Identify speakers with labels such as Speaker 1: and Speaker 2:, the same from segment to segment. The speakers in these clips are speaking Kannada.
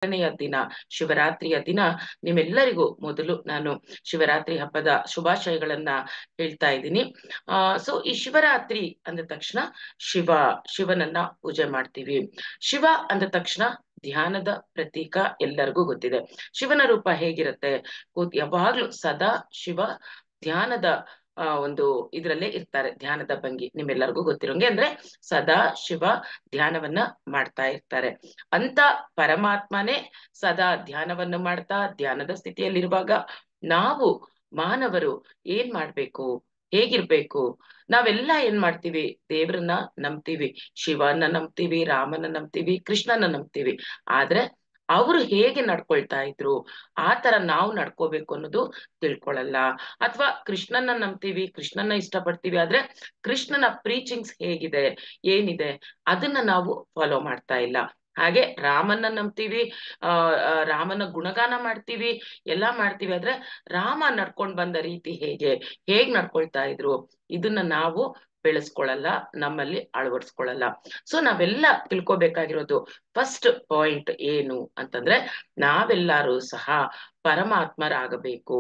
Speaker 1: ಎರಡನೆಯ ದಿನ ಶಿವರಾತ್ರಿಯ ದಿನ ನಿಮ್ಮೆಲ್ಲರಿಗೂ ಮೊದಲು ನಾನು ಶಿವರಾತ್ರಿ ಹಬ್ಬದ ಶುಭಾಶಯಗಳನ್ನ ಹೇಳ್ತಾ ಇದ್ದೀನಿ. ಸೊ ಈ ಶಿವರಾತ್ರಿ ಅಂದ ತಕ್ಷಣ ಶಿವನನ್ನ ಪೂಜೆ ಮಾಡ್ತೀವಿ. ಶಿವ ಅಂದ ತಕ್ಷಣ ಧ್ಯಾನದ ಪ್ರತೀಕ ಎಲ್ಲರಿಗೂ ಗೊತ್ತಿದೆ. ಶಿವನ ರೂಪ ಹೇಗಿರುತ್ತೆ? ಯಾವಾಗ್ಲೂ ಸದಾ ಶಿವ ಧ್ಯಾನದ ಒಂದು ಇದ್ರಲ್ಲೇ ಇರ್ತಾರೆ. ಧ್ಯಾನದ ಭಂಗಿ ನಿಮ್ಮೆಲ್ಲರಿಗೂ ಗೊತ್ತಿರೋಂಗೆ, ಅಂದ್ರೆ ಸದಾ ಶಿವ ಧ್ಯಾನವನ್ನ ಮಾಡ್ತಾ ಇರ್ತಾರೆ. ಅಂತ ಪರಮಾತ್ಮನೇ ಸದಾ ಧ್ಯಾನವನ್ನು ಮಾಡ್ತಾ ಧ್ಯಾನದ ಸ್ಥಿತಿಯಲ್ಲಿರುವಾಗ ನಾವು ಮಾನವರು ಏನ್ ಮಾಡ್ಬೇಕು, ಹೇಗಿರ್ಬೇಕು? ನಾವೆಲ್ಲ ಏನ್ ಮಾಡ್ತೀವಿ? ದೇವ್ರನ್ನ ನಂಬ್ತೀವಿ, ಶಿವನ ನಂಬ್ತೀವಿ, ರಾಮನ ನಂಬ್ತೀವಿ, ಕೃಷ್ಣನ ನಂಬ್ತೀವಿ. ಆದ್ರೆ ಅವರು ಹೇಗೆ ನಡ್ಕೊಳ್ತಾ ಇದ್ರು ಆ ತರ ನಾವು ನಡ್ಕೋಬೇಕು ಅನ್ನೋದು ತಿಳ್ಕೊಳಲ್ಲ. ಅಥವಾ ಕೃಷ್ಣನ ನಂಬ್ತೀವಿ, ಕೃಷ್ಣನ ಇಷ್ಟಪಡ್ತೀವಿ, ಆದ್ರೆ ಕೃಷ್ಣನ ಪ್ರೀಚಿಂಗ್ಸ್ ಹೇಗಿದೆ, ಏನಿದೆ ಅದನ್ನ ನಾವು ಫಾಲೋ ಮಾಡ್ತಾ ಇಲ್ಲ. ಹಾಗೆ ರಾಮನ್ನ ನಂಬ್ತೀವಿ, ರಾಮನ ಗುಣಗಾನ ಮಾಡ್ತೀವಿ, ಎಲ್ಲಾ ಮಾಡ್ತೀವಿ, ಆದ್ರೆ ರಾಮ ನಡ್ಕೊಂಡ್ ಬಂದ ರೀತಿ ಹೇಗ್ ನಡ್ಕೊಳ್ತಾ ಇದ್ರು ಇದನ್ನ ನಾವು ಬೆಳೆಸ್ಕೊಳಲ್ಲ, ನಮ್ಮಲ್ಲಿ ಅಳವಡಿಸ್ಕೊಳಲ್ಲ. ಸೊ ನಾವೆಲ್ಲ ತಿಳ್ಕೊಬೇಕಾಗಿರೋದು ಫಸ್ಟ್ ಪಾಯಿಂಟ್ ಏನು ಅಂತಂದ್ರೆ, ನಾವೆಲ್ಲರೂ ಸಹ ಪರಮಾತ್ಮರಾಗಬೇಕು.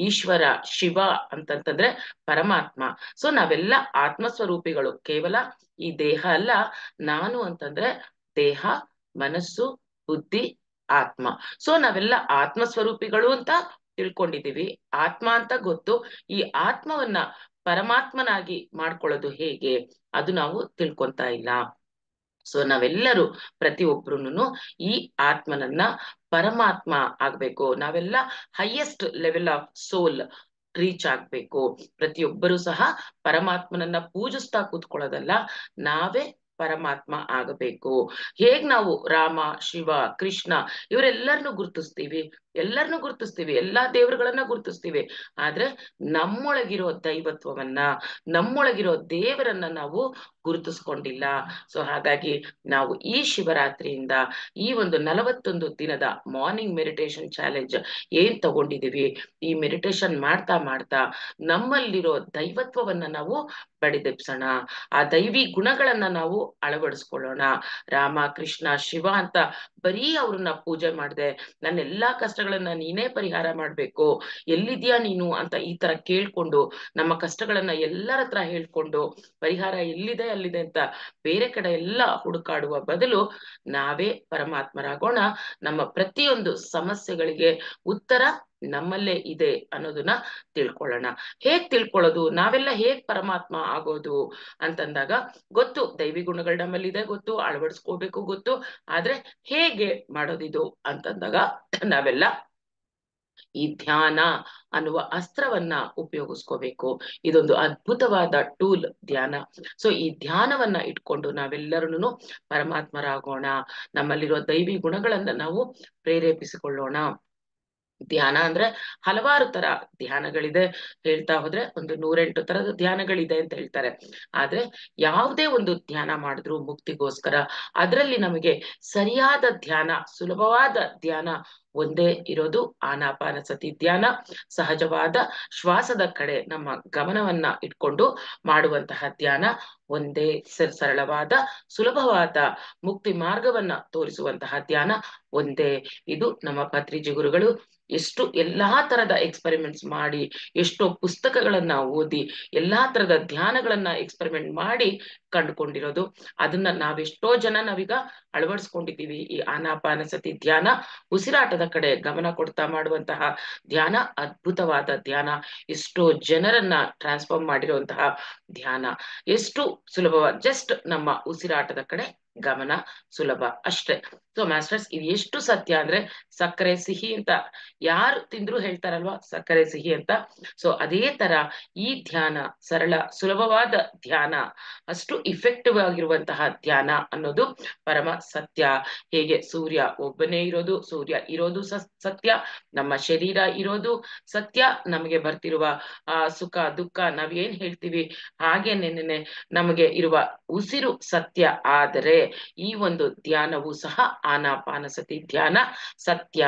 Speaker 1: ಈಶ್ವರ ಶಿವ ಅಂತಂತಂದ್ರೆ ಪರಮಾತ್ಮ. ಸೊ ನಾವೆಲ್ಲ ಆತ್ಮಸ್ವರೂಪಿಗಳು. ಕೇವಲ ಈ ದೇಹ ಅಲ್ಲ. ನಾನು ಅಂತಂದ್ರೆ ದೇಹ, ಮನಸ್ಸು, ಬುದ್ಧಿ, ಆತ್ಮ. ಸೊ ನಾವೆಲ್ಲ ಆತ್ಮಸ್ವರೂಪಿಗಳು ಅಂತ ತಿಳ್ಕೊಂಡಿದೀವಿ, ಆತ್ಮ ಅಂತ ಗೊತ್ತು. ಈ ಆತ್ಮವನ್ನ ಪರಮಾತ್ಮನಾಗಿ ಮಾಡ್ಕೊಳ್ಳೋದು ಹೇಗೆ ಅದು ನಾವು ತಿಳ್ಕೊಂತಾ ಇಲ್ಲ. ಸೊ ನಾವೆಲ್ಲರೂ ಪ್ರತಿಯೊಬ್ರುನು ಈ ಆತ್ಮನನ್ನ ಪರಮಾತ್ಮ ಆಗ್ಬೇಕು. ನಾವೆಲ್ಲ highest level of soul reach ಆಗ್ಬೇಕು. ಪ್ರತಿಯೊಬ್ಬರು ಸಹ ಪರಮಾತ್ಮನನ್ನ ಪೂಜಿಸ್ತಾ ಕೂತ್ಕೊಳ್ಳೋದಲ್ಲ, ನಾವೇ ಪರಮಾತ್ಮ ಆಗಬೇಕು. ಹೇಗ್ ನಾವು ರಾಮ, ಶಿವ, ಕೃಷ್ಣ ಇವರೆಲ್ಲರನ್ನು ಗುರುತಿಸ್ತೀವಿ, ಎಲ್ಲಾ ದೇವರುಗಳನ್ನ ಗುರುತಿಸ್ತೀವಿ, ಆದ್ರೆ ನಮ್ಮೊಳಗಿರೋ ದೈವತ್ವವನ್ನ, ನಮ್ಮೊಳಗಿರೋ ದೇವರನ್ನ ನಾವು ಗುರುತಿಸ್ಕೊಂಡಿಲ್ಲ. ಸೊ ಹಾಗಾಗಿ ನಾವು ಈ ಶಿವರಾತ್ರಿಯಿಂದ ಈ ಒಂದು 41 ದಿನದ ಮಾರ್ನಿಂಗ್ ಮೆಡಿಟೇಷನ್ ಚಾಲೆಂಜ್ ಏನ್ ತಗೊಂಡಿದೀವಿ, ಈ ಮೆಡಿಟೇಷನ್ ಮಾಡ್ತಾ ಮಾಡ್ತಾ ನಮ್ಮಲ್ಲಿರೋ ದೈವತ್ವವನ್ನ ನಾವು ಬಡಿದೆಬ್ಸೋಣ. ಆ ದೈವಿ ಗುಣಗಳನ್ನ ನಾವು ಅಳವಡಿಸ್ಕೊಳ್ಳೋಣ. ರಾಮ, ಕೃಷ್ಣ, ಶಿವ ಅಂತ ಬರೀ ಅವ್ರನ್ನ ಪೂಜೆ ಮಾಡ್ದೆ, ನನ್ನ ಎಲ್ಲಾ ಕಷ್ಟಗಳನ್ನ ನೀನೇ ಪರಿಹಾರ ಮಾಡ್ಬೇಕು, ಎಲ್ಲಿದ್ಯಾ ನೀನು ಅಂತ ಈ ತರ ಕೇಳ್ಕೊಂಡು, ನಮ್ಮ ಕಷ್ಟಗಳನ್ನ ಎಲ್ಲರ ಹತ್ರ ಹೇಳ್ಕೊಂಡು ಪರಿಹಾರ ಎಲ್ಲಿದೆ ಅಲ್ಲಿದೆ ಅಂತ ಬೇರೆ ಕಡೆ ಎಲ್ಲ ಹುಡುಕಾಡುವ ಬದಲು ನಾವೇ ಪರಮಾತ್ಮರಾಗೋಣ. ನಮ್ಮ ಪ್ರತಿಯೊಂದು ಸಮಸ್ಯೆಗಳಿಗೆ ಉತ್ತರ ನಮ್ಮಲ್ಲೇ ಇದೆ ಅನ್ನೋದನ್ನ ತಿಳ್ಕೊಳ್ಳೋಣ. ಹೇಗ್ ತಿಳ್ಕೊಳ್ಳೋದು? ನಾವೆಲ್ಲ ಹೇಗ್ ಪರಮಾತ್ಮ ಆಗೋದು ಅಂತಂದಾಗ ಗೊತ್ತು, ದೈವಿ ಗುಣಗಳು ನಮ್ಮಲ್ಲಿದೆ ಗೊತ್ತು, ಅಳವಡಿಸ್ಕೋಬೇಕು ಗೊತ್ತು, ಆದ್ರೆ ಹೇಗೆ ಮಾಡೋದಿದು ಅಂತಂದಾಗ ನಾವೆಲ್ಲ ಈ ಧ್ಯಾನ ಅನ್ನುವ ಅಸ್ತ್ರವನ್ನ ಉಪಯೋಗಿಸ್ಕೋಬೇಕು. ಇದೊಂದು ಅದ್ಭುತವಾದ ಟೂಲ್ ಧ್ಯಾನ. ಸೊ ಈ ಧ್ಯಾನವನ್ನ ಇಟ್ಕೊಂಡು ನಾವೆಲ್ಲರೂ ಪರಮಾತ್ಮರಾಗೋಣ. ನಮ್ಮಲ್ಲಿರೋ ದೈವಿ ಗುಣಗಳನ್ನ ನಾವು ಪ್ರೇರೇಪಿಸಿಕೊಳ್ಳೋಣ. ಧ್ಯಾನ ಅಂದ್ರೆ ಹಲವಾರು ತರ ಧ್ಯಾನಗಳಿದೆ. ಹೇಳ್ತಾ ಹೋದ್ರೆ ಒಂದು 108 ತರದ ಧ್ಯಾನಗಳಿದೆ ಅಂತ ಹೇಳ್ತಾರೆ. ಆದ್ರೆ ಯಾವುದೇ ಒಂದು ಧ್ಯಾನ ಮಾಡಿದ್ರು ಮುಕ್ತಿಗೋಸ್ಕರ ಅದರಲ್ಲಿ ನಮಗೆ ಸರಿಯಾದ ಧ್ಯಾನ, ಸುಲಭವಾದ ಧ್ಯಾನ ಒಂದೇ ಇರೋದು ಆನಾಪಾನಸತಿ ಧ್ಯಾನ. ಸಹಜವಾದ ಶ್ವಾಸದ ಕಡೆ ನಮ್ಮ ಗಮನವನ್ನ ಇಟ್ಕೊಂಡು ಮಾಡುವಂತಹ ಧ್ಯಾನ ಒಂದೇ. ಸರಳವಾದ ಸುಲಭವಾದ ಮುಕ್ತಿ ಮಾರ್ಗವನ್ನ ತೋರಿಸುವಂತಹ ಧ್ಯಾನ ಒಂದೇ. ಇದು ನಮ್ಮ ಪತ್ರಿಜಿ ಗುರುಗಳು ಎಷ್ಟು ಎಲ್ಲಾ ತರದ ಎಕ್ಸ್ಪೆರಿಮೆಂಟ್ಸ್ ಮಾಡಿ, ಎಷ್ಟೋ ಪುಸ್ತಕಗಳನ್ನ ಓದಿ, ಎಲ್ಲಾ ತರದ ಧ್ಯಾನಗಳನ್ನ ಎಕ್ಸ್ಪೆರಿಮೆಂಟ್ ಮಾಡಿ ಕಂಡುಕೊಂಡಿರೋದು. ಅದನ್ನ ನಾವೆಷ್ಟೋ ಜನ ನಾವೀಗ ಅಳವಡಿಸ್ಕೊಂಡಿದ್ದೀವಿ. ಈ ಆನಾಪಾನಸತಿ ಧ್ಯಾನ, ಉಸಿರಾಟದ ಕಡೆ ಗಮನ ಕೊಡ್ತಾ ಮಾಡುವಂತಹ ಧ್ಯಾನ ಅದ್ಭುತವಾದ ಧ್ಯಾನ. ಎಷ್ಟೋ ಜನರನ್ನ ಟ್ರಾನ್ಸ್ಫಾರ್ಮ್ ಮಾಡಿರುವಂತಹ ಧ್ಯಾನ. ಎಷ್ಟು ಸುಲಭವಾದ, ಜಸ್ಟ್ ನಮ್ಮ ಉಸಿರಾಟದ ಕಡೆ ಗಮನ, ಸುಲಭ ಅಷ್ಟೇ. ಸೊ ಮಾಸ್ಟರ್ಸ್, ಇದು ಎಷ್ಟು ಸತ್ಯ ಅಂದ್ರೆ, ಸಕ್ಕರೆ ಸಿಹಿ ಅಂತ ಯಾರು ತಿಂದ್ರು ಹೇಳ್ತಾರಲ್ವಾ, ಸಕ್ಕರೆ ಸಿಹಿ ಅಂತ. ಸೊ ಅದೇ ತರ ಈ ಧ್ಯಾನ ಸರಳ ಸುಲಭವಾದ ಧ್ಯಾನ, ಅಷ್ಟು ಇಫೆಕ್ಟಿವ್ ಆಗಿರುವಂತಹ ಧ್ಯಾನ ಅನ್ನೋದು ಪರಮ ಸತ್ಯ. ಹೇಗೆ ಸೂರ್ಯ ಒಬ್ಬನೇ ಇರೋದು, ಸೂರ್ಯ ಇರೋದು ಸತ್ಯ, ನಮ್ಮ ಶರೀರ ಇರೋದು ಸತ್ಯ, ನಮಗೆ ಬರ್ತಿರುವ ಸುಖ ದುಃಖ ನಾವೇನ್ ಹೇಳ್ತೀವಿ ಹಾಗೇನೇನೆ ನಮಗೆ ಇರುವ ಉಸಿರು ಸತ್ಯ. ಆದರೆ ಈ ಒಂದು ಧ್ಯಾನವು ಸಹ ಆನಾಪಾನಸತಿ ಧ್ಯಾನ ಸತ್ಯ.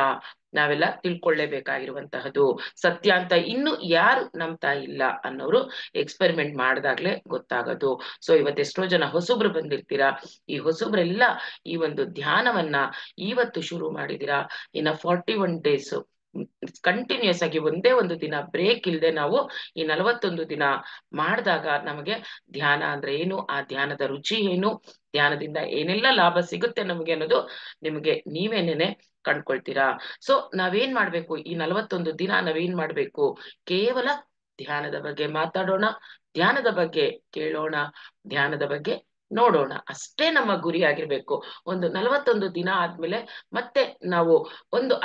Speaker 1: ನಾವೆಲ್ಲ ತಿಳ್ಕೊಳ್ಳೇಬೇಕಾಗಿರುವಂತಹದ್ದು. ಸತ್ಯ ಅಂತ ಇನ್ನು ಯಾರು ನಂಬ್ತಾ ಇಲ್ಲ ಅನ್ನೋರು ಎಕ್ಸ್ಪೆರಿಮೆಂಟ್ ಮಾಡಿದಾಗ್ಲೇ ಗೊತ್ತಾಗೋದು. ಸೊ ಇವತ್ತೆಷ್ಟೋ ಜನ ಹೊಸಬ್ರು ಬಂದಿರ್ತೀರಾ, ಈ ಹೊಸಬ್ರೆಲ್ಲ ಈ ಒಂದು ಧ್ಯಾನವನ್ನ ಇವತ್ತು ಶುರು ಮಾಡಿದಿರಾ. ಇನ್ನ 41 days ಕಂಟಿನ್ಯೂಸ್ ಆಗಿ ಒಂದೇ ಒಂದು ದಿನ ಬ್ರೇಕ್ ಇಲ್ಲದೆ ನಾವು ಈ 41 ದಿನ ಮಾಡಿದಾಗ ನಮಗೆ ಧ್ಯಾನ ಅಂದ್ರೆ ಏನು, ಆ ಧ್ಯಾನದ ರುಚಿ ಏನು, ಧ್ಯಾನದಿಂದ ಏನೆಲ್ಲ ಲಾಭ ಸಿಗುತ್ತೆ ನಮಗೆ ಅನ್ನೋದು ನಿಮಗೆ ನೀವೇನೇನೆ ಕಂಡ್ಕೊಳ್ತೀರಾ. ಸೊ ನಾವೇನ್ ಮಾಡ್ಬೇಕು, ಈ 41 ದಿನ ನಾವೇನ್ ಮಾಡ್ಬೇಕು, ಕೇವಲ ಧ್ಯಾನದ ಬಗ್ಗೆ ಮಾತಾಡೋಣ, ಧ್ಯಾನದ ಬಗ್ಗೆ ಕೇಳೋಣ, ಧ್ಯಾನದ ಬಗ್ಗೆ ನೋಡೋಣ, ಅಷ್ಟೇ ನಮ್ಮ ಗುರಿ ಆಗಿರ್ಬೇಕು. ಒಂದು 41 ದಿನ ಆದ್ಮೇಲೆ ಮತ್ತೆ ನಾವು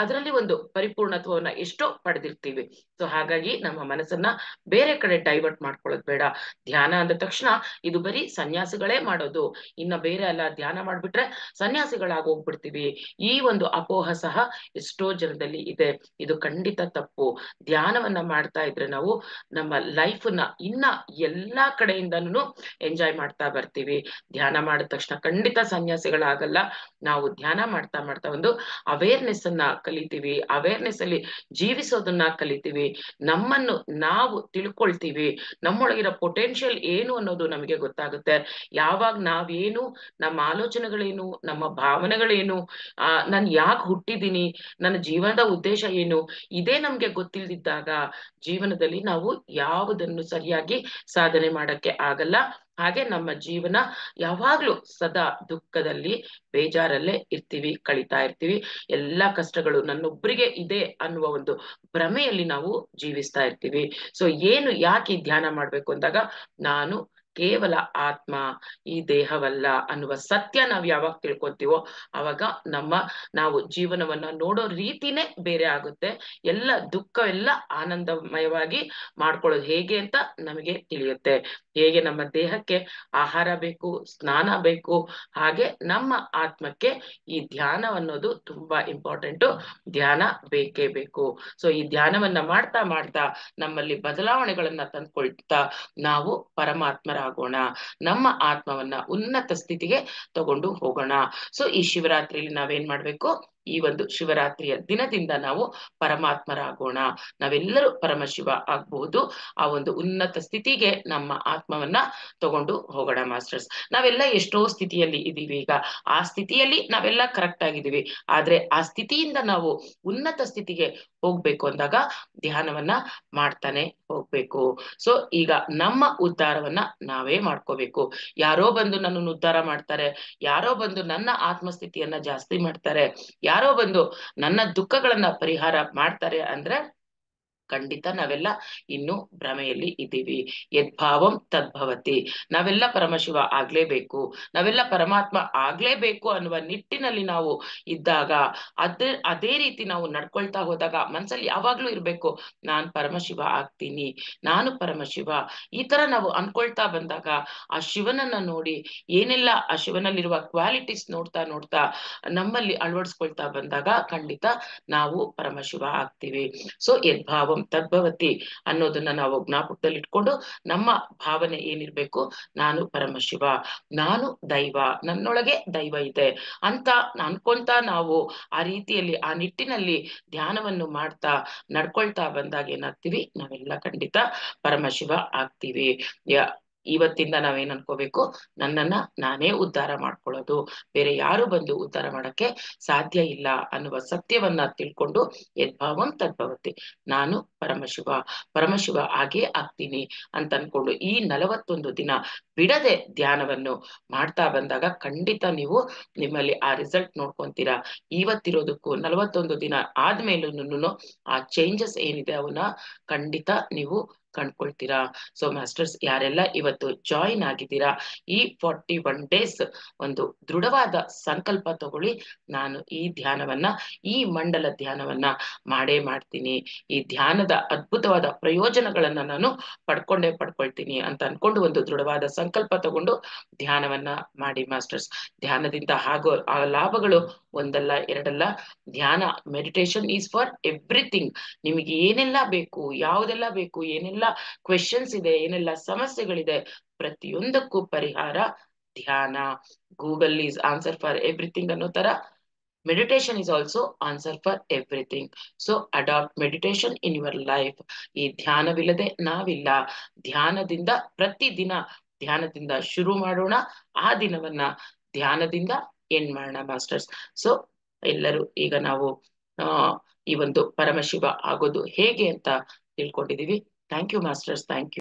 Speaker 1: ಅದರಲ್ಲಿ ಒಂದು ಪರಿಪೂರ್ಣತ್ವವನ್ನ ಎಷ್ಟೋ ಪಡೆದಿರ್ತೀವಿ. ಸೊ ಹಾಗಾಗಿ ನಮ್ಮ ಮನಸ್ಸನ್ನ ಬೇರೆ ಕಡೆ ಡೈವರ್ಟ್ ಮಾಡ್ಕೊಳ್ಳೋದು ಬೇಡ. ಧ್ಯಾನ ಅಂದ ತಕ್ಷಣ ಇದು ಬರೀ ಸನ್ಯಾಸಿಗಳೇ ಮಾಡೋದು, ಇನ್ನ ಬೇರೆ ಅಲ್ಲ, ಧ್ಯಾನ ಮಾಡ್ಬಿಟ್ರೆ ಸನ್ಯಾಸಿಗಳಾಗಿ ಹೋಗ್ಬಿಡ್ತೀವಿ, ಈ ಒಂದು ಅಪೋಹ ಸಹ ಎಷ್ಟೋ ಜನದಲ್ಲಿ ಇದೆ. ಇದು ಖಂಡಿತ ತಪ್ಪು. ಧ್ಯಾನವನ್ನ ಮಾಡ್ತಾ ಇದ್ರೆ ನಾವು ನಮ್ಮ ಲೈಫ್ನ ಇನ್ನ ಎಲ್ಲಾ ಕಡೆಯಿಂದನೂ ಎಂಜಾಯ್ ಮಾಡ್ತಾ ಬರ್ತೀವಿ. ಧ್ಯಾನ ಮಾಡಿದ ತಕ್ಷಣ ಖಂಡಿತ ಸನ್ಯಾಸಿಗಳಾಗಲ್ಲ. ನಾವು ಧ್ಯಾನ ಮಾಡ್ತಾ ಮಾಡ್ತಾ ಒಂದು ಅವೇರ್ನೆಸ್ ಅನ್ನ ಕಲಿತೀವಿ, ಅವೇರ್ನೆಸ್ ಅಲ್ಲಿ ಜೀವಿಸೋದನ್ನ ಕಲಿತೀವಿ, ನಮ್ಮನ್ನು ನಾವು ತಿಳ್ಕೊಳ್ತೀವಿ, ನಮ್ಮೊಳಗಿರೋ ಪೊಟೆನ್ಶಿಯಲ್ ಏನು ಅನ್ನೋದು ನಮಗೆ ಗೊತ್ತಾಗುತ್ತೆ. ಯಾವಾಗ ನಾವೇನು, ನಮ್ಮ ಆಲೋಚನೆಗಳೇನು, ನಮ್ಮ ಭಾವನೆಗಳೇನು, ನಾನು ಯಾಕೆ ಹುಟ್ಟಿದ್ದೀನಿ, ನನ್ನ ಜೀವನದ ಉದ್ದೇಶ ಏನು, ಇದೇ ನಮ್ಗೆ ಗೊತ್ತಿಲ್ದಿದ್ದಾಗ ಜೀವನದಲ್ಲಿ ನಾವು ಯಾವುದನ್ನು ಸರಿಯಾಗಿ ಸಾಧನೆ ಮಾಡಕ್ಕೆ ಆಗಲ್ಲ. ಹಾಗೆ ನಮ್ಮ ಜೀವನ ಯಾವಾಗ್ಲೂ ಸದಾ ದುಃಖದಲ್ಲಿ, ಬೇಜಾರಲ್ಲೇ ಇರ್ತೀವಿ, ಕಳೀತಾ ಇರ್ತೀವಿ. ಎಲ್ಲಾ ಕಷ್ಟಗಳು ನನ್ನೊಬ್ಬರಿಗೆ ಇದೆ ಅನ್ನುವ ಒಂದು ಭ್ರಮೆಯಲ್ಲಿ ನಾವು ಜೀವಿಸ್ತಾ ಇರ್ತೀವಿ. ಸೊ ಏನು, ಯಾಕೆ ಈ ಧ್ಯಾನ ಮಾಡ್ಬೇಕು ಅಂದಾಗ, ನಾನು ಕೇವಲ ಆತ್ಮ, ಈ ದೇಹವಲ್ಲ ಅನ್ನುವ ಸತ್ಯ ನಾವ್ ಯಾವಾಗ ತಿಳ್ಕೊತೀವೋ ಅವಾಗ ನಾವು ಜೀವನವನ್ನ ನೋಡೋ ರೀತಿನೇ ಬೇರೆ ಆಗುತ್ತೆ. ಎಲ್ಲ ದುಃಖ ಎಲ್ಲ ಆನಂದಮಯವಾಗಿ ಮಾಡ್ಕೊಳ್ಳೋದು ಹೇಗೆ ಅಂತ ನಮಗೆ ತಿಳಿಯುತ್ತೆ. ಹೇಗೆ ನಮ್ಮ ದೇಹಕ್ಕೆ ಆಹಾರ ಬೇಕು, ಸ್ನಾನ ಬೇಕು, ಹಾಗೆ ನಮ್ಮ ಆತ್ಮಕ್ಕೆ ಈ ಧ್ಯಾನ ಅನ್ನೋದು ತುಂಬಾ ಇಂಪಾರ್ಟೆಂಟು. ಧ್ಯಾನ ಬೇಕೇ ಬೇಕು. ಸೊ ಈ ಧ್ಯಾನವನ್ನ ಮಾಡ್ತಾ ಮಾಡ್ತಾ ನಮ್ಮಲ್ಲಿ ಬದಲಾವಣೆಗಳನ್ನ ತಂದ್ಕೊಳ್ತಾ ನಾವು ಪರಮಾತ್ಮರಾಗೋಣ, ನಮ್ಮ ಆತ್ಮವನ್ನ ಉನ್ನತ ಸ್ಥಿತಿಗೆ ತಗೊಂಡು ಹೋಗೋಣ. ಸೊ ಈ ಶಿವರಾತ್ರಿಯಲ್ಲಿ ನಾವೇನ್ ಮಾಡ್ಬೇಕು, ಈ ಒಂದು ಶಿವರಾತ್ರಿಯ ದಿನದಿಂದ ನಾವು ಪರಮಾತ್ಮರಾಗೋಣ, ನಾವೆಲ್ಲರೂ ಪರಮಶಿವ ಆಗ್ಬಹುದು. ಆ ಒಂದು ಉನ್ನತ ಸ್ಥಿತಿಗೆ ನಮ್ಮ ಆತ್ಮವನ್ನ ತಗೊಂಡು ಹೋಗೋಣ ಮಾಸ್ಟರ್ಸ್. ನಾವೆಲ್ಲ ಎಷ್ಟೋ ಸ್ಥಿತಿಯಲ್ಲಿ ಇದೀವಿ ಈಗ, ಆ ಸ್ಥಿತಿಯಲ್ಲಿ ನಾವೆಲ್ಲ ಕರೆಕ್ಟ್ ಆಗಿದೀವಿ, ಆದ್ರೆ ಆ ಸ್ಥಿತಿಯಿಂದ ನಾವು ಉನ್ನತ ಸ್ಥಿತಿಗೆ ಹೋಗ್ಬೇಕು ಅಂದಾಗ ಧ್ಯಾನವನ್ನ ಮಾಡ್ತಾನೆ ಹೋಗ್ಬೇಕು. ಸೊ ಈಗ ನಮ್ಮ ಉದ್ಧಾರವನ್ನ ನಾವೇ ಮಾಡ್ಕೋಬೇಕು. ಯಾರೋ ಬಂದು ನನ್ನನ್ನು ಉದ್ಧಾರ ಮಾಡ್ತಾರೆ, ಯಾರೋ ಬಂದು ನನ್ನ ಆತ್ಮಸ್ಥಿತಿಯನ್ನ ಜಾಸ್ತಿ ಮಾಡ್ತಾರೆ, ಯಾರೋ ಬಂದು ನನ್ನ ದುಃಖಗಳನ್ನ ಪರಿಹಾರ ಮಾಡ್ತಾರೆ ಅಂದ್ರೆ ಖಂಡಿತ ನಾವೆಲ್ಲ ಇನ್ನು ಭ್ರಮೆಯಲ್ಲಿ ಇದ್ದೀವಿ. ಯದ್ಭಾವಂ ತದ್ಭವತಿ. ನಾವೆಲ್ಲ ಪರಮಶಿವ ಆಗ್ಲೇಬೇಕು, ನಾವೆಲ್ಲ ಪರಮಾತ್ಮ ಆಗ್ಲೇಬೇಕು ಅನ್ನುವ ನಿಟ್ಟಿನಲ್ಲಿ ನಾವು ಇದ್ದಾಗ, ಅದೇ ರೀತಿ ನಾವು ನಡ್ಕೊಳ್ತಾ ಹೋದಾಗ ಮನ್ಸಲ್ಲಿ ಯಾವಾಗ್ಲೂ ಇರ್ಬೇಕು, ನಾನ್ ಪರಮಶಿವ ಆಗ್ತೀನಿ, ನಾನು ಪರಮಶಿವ. ಈ ತರ ನಾವು ಅನ್ಕೊಳ್ತಾ ಬಂದಾಗ ಆ ಶಿವನನ್ನ ನೋಡಿ, ಏನೆಲ್ಲ ಆ ಶಿವನಲ್ಲಿರುವ ಕ್ವಾಲಿಟೀಸ್ ನೋಡ್ತಾ ನೋಡ್ತಾ ನಮ್ಮಲ್ಲಿ ಅಳವಡಿಸ್ಕೊಳ್ತಾ ಬಂದಾಗ ಖಂಡಿತ ನಾವು ಪರಮಶಿವ ಆಗ್ತೀವಿ. ಸೊ ಯದ್ಭಾವ ತದ್ಭವತಿ ಅನ್ನೋದನ್ನ ನಾವು ಜ್ಞಾಪಕದಲ್ಲಿ ಇಟ್ಕೊಂಡು ನಮ್ಮ ಭಾವನೆ ಏನಿರ್ಬೇಕು, ನಾನು ಪರಮಶಿವ, ನಾನು ದೈವ, ನನ್ನೊಳಗೆ ದೈವ ಇದೆ ಅಂತ ಅನ್ಕೊಂತ ನಾವು ಆ ರೀತಿಯಲ್ಲಿ ಆ ನಿಟ್ಟಿನಲ್ಲಿ ಧ್ಯಾನವನ್ನು ಮಾಡ್ತಾ ನಡ್ಕೊಳ್ತಾ ಬಂದಾಗ ಏನಾಗ್ತೀವಿ, ನಾವೆಲ್ಲ ಖಂಡಿತ ಪರಮಶಿವ ಆಗ್ತೀವಿ. ಇವತ್ತಿಂದ ನಾವೇನ್ ಅನ್ಕೋಬೇಕು, ನನ್ನನ್ನ ನಾನೇ ಉದ್ಧಾರ ಮಾಡ್ಕೊಳ್ಳೋದು, ಬೇರೆ ಯಾರು ಬಂದು ಉದ್ಧಾರ ಮಾಡಕ್ಕೆ ಸಾಧ್ಯ ಇಲ್ಲ ಅನ್ನುವ ಸತ್ಯವನ್ನ ತಿಳ್ಕೊಂಡು ಯದ್ಭಾವಂ ತದ್ಭವತಿ, ನಾನು ಪರಮಶಿವ, ಪರಮಶಿವ ಆಗೇ ಆಗ್ತೀನಿ ಅಂತ ಅನ್ಕೊಂಡು ಈ 41 ದಿನ ಬಿಡದೆ ಧ್ಯಾನವನ್ನು ಮಾಡ್ತಾ ಬಂದಾಗ ಖಂಡಿತ ನೀವು ನಿಮ್ಮಲ್ಲಿ ಆ ರಿಸಲ್ಟ್ ನೋಡ್ಕೊಂತೀರಾ. ಇವತ್ತಿರೋದಕ್ಕೂ 41 ದಿನ ಆದ್ಮೇಲೂ ಆ ಚೇಂಜಸ್ ಏನಿದೆ ಅವನ್ನ ಖಂಡಿತ ನೀವು ಕಂಡ್ಕೊಳ್ತೀರಾ. ಸೊ ಮಾಸ್ಟರ್ಸ್, ಯಾರೆಲ್ಲ ಇವತ್ತು ಜಾಯಿನ್ ಆಗಿದ್ದೀರಾ, ಈ 41 days ಒಂದು ದೃಢವಾದ ಸಂಕಲ್ಪ ತಗೊಳ್ಳಿ, ನಾನು ಈ ಧ್ಯಾನವನ್ನ, ಈ ಮಂಡಲ ಧ್ಯಾನವನ್ನ ಮಾಡೇ ಮಾಡ್ತೀನಿ, ಈ ಧ್ಯಾನದ ಅದ್ಭುತವಾದ ಪ್ರಯೋಜನಗಳನ್ನ ನಾನು ಪಡ್ಕೊಳ್ತೀನಿ ಅಂತ ಅನ್ಕೊಂಡು ಒಂದು ದೃಢವಾದ ಸಂಕಲ್ಪ ತಗೊಂಡು ಧ್ಯಾನವನ್ನ ಮಾಡಿ ಮಾಸ್ಟರ್ಸ್. ಧ್ಯಾನದಿಂದ ಆಗೋ ಆ ಲಾಭಗಳು ಒಂದಲ್ಲ ಎರಡಲ್ಲ. ಧ್ಯಾನ, ಮೆಡಿಟೇಷನ್ ಈಸ್ ಫಾರ್ ಎವ್ರಿಥಿಂಗ್. ನಿಮಗೆ ಏನೆಲ್ಲ ಬೇಕು, ಯಾವುದೆಲ್ಲ ಬೇಕು, ಏನೆಲ್ಲ ಕ್ವೆಶನ್ಸ್ ಇದೆ, ಏನೆಲ್ಲ ಸಮಸ್ಯೆಗಳಿದೆ, ಪ್ರತಿಯೊಂದಕ್ಕೂ ಪರಿಹಾರ ಧ್ಯಾನ. Google is answer for everything ಅನ್ನೋ ತರ meditation is also answer for everything. So adapt meditation in your life. ಈ ಧ್ಯಾನವಿಲ್ಲದೆ ನಾವಿಲ್ಲ. ಧ್ಯಾನದಿಂದ ಪ್ರತಿದಿನ ಧ್ಯಾನದಿಂದ ಶುರು ಮಾಡೋಣ, ಆ ದಿನವನ್ನ ಧ್ಯಾನದಿಂದ ಎಂಡ್ ಮಾಡೋಣ ಮಾಸ್ಟರ್ಸ್. ಸೊ ಎಲ್ಲರೂ ಈಗ ನಾವು ಆ ಈ ಒಂದು ಪರಮಶಿವ ಆಗೋದು ಹೇಗೆ ಅಂತ ತಿಳ್ಕೊಂಡಿದೀವಿ. Thank you masters, thank you.